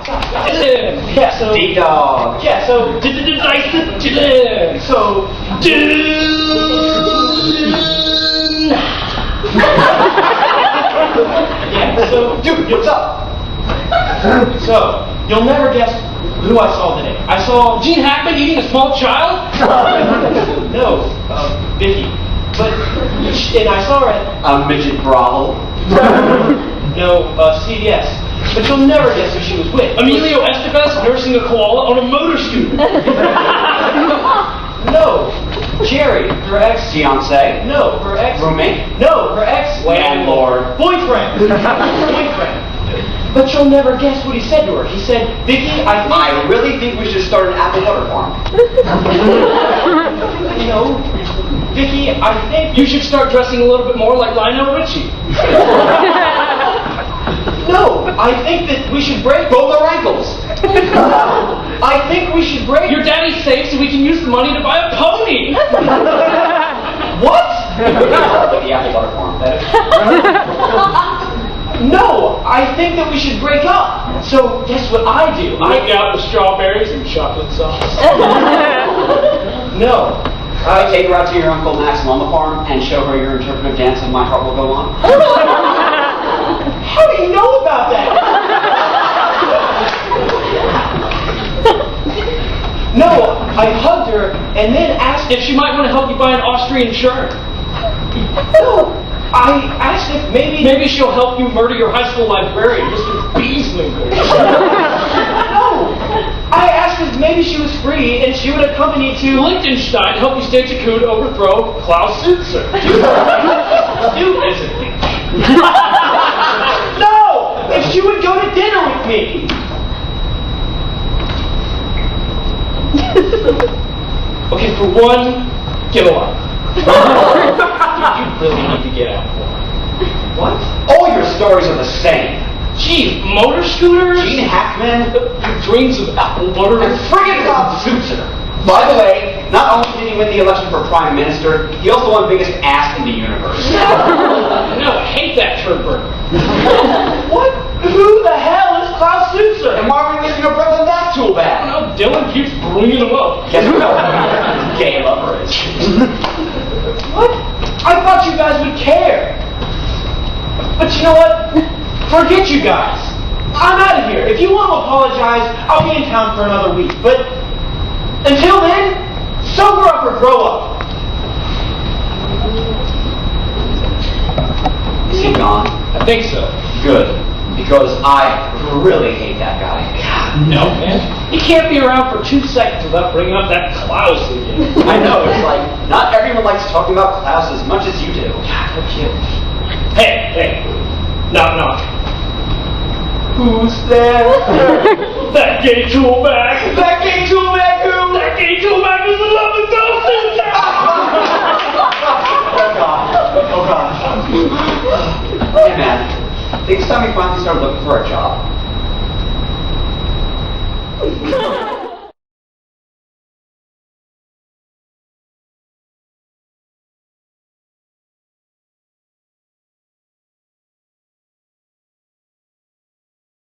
Yeah, so... D-dog. Yeah, so... So... Yeah, so... Dude, what's up? So, you'll never guess who I saw today. I saw Gene Hackman eating a small child? no, Vicky. But, and I saw her at, A midget brothel. no, CVS. But you'll never guess who she was with. Emilio Estevez nursing a koala on a motor scooter. No, Jerry, her ex... Fiance. No, her ex... Roommate. No, her ex... Landlord. Boyfriend. Boyfriend. But you'll never guess what he said to her. He said, Vicky, I really think we should start an apple butter farm. No, Vicky, I think... You should start dressing a little bit more like Lionel Richie. No, I think that we should break... Both our ankles. I think we should break... Your daddy's safe so we can use the money to buy a pony. What? The apple butter farm. No, I think that we should break up. So, guess what I do? Break out the strawberries and chocolate sauce. No. I take her out to your Uncle Max's llama farm and show her your interpretive dance of My Heart Will Go On. How do you know about that? No, I hugged her and then asked If she might want to help you buy an Austrian shirt. No, I asked if maybe... Maybe she'll help you murder your high school librarian, Mr. Beeslinger. No, I asked if maybe she was free and she would accompany to... Liechtenstein to help you stage a coup to overthrow Klaus Schützer. Stupid. No! If she would go to dinner with me! Okay, for one, get a life. You really need to get out. What? All your stories are the same. Geez, motor scooters? Gene Hackman Your dreams of apple butter? and friggin' Bob Schützer. By the way, not only did he win the election for Prime Minister, he also won biggest ass in the universe. No, I hate that turd burger. What? Who the hell is Klaus Schützer? And why are we missing your brother that tool bag? No, Dylan keeps bringing them up. Guess what? Gay leverage. What? I thought you guys would care. But you know what? Forget you guys. I'm out of here. If you want to apologize, I'll be in town for another week. But until then, sober up or grow up. Is he gone? I think so. Good. Because I really hate that guy. No, man. He can't be around for 2 seconds without bringing up that Klaus again. I know, it's like, not everyone likes talking about Klaus as much as you do. God, no kidding. Hey. Knock, knock. Who's there? That gay tool bag. That gay tool bag who? That gay tool bag is the love of Klaus Schützer. Oh gosh. Hey man, I think it's time we finally start looking for a job.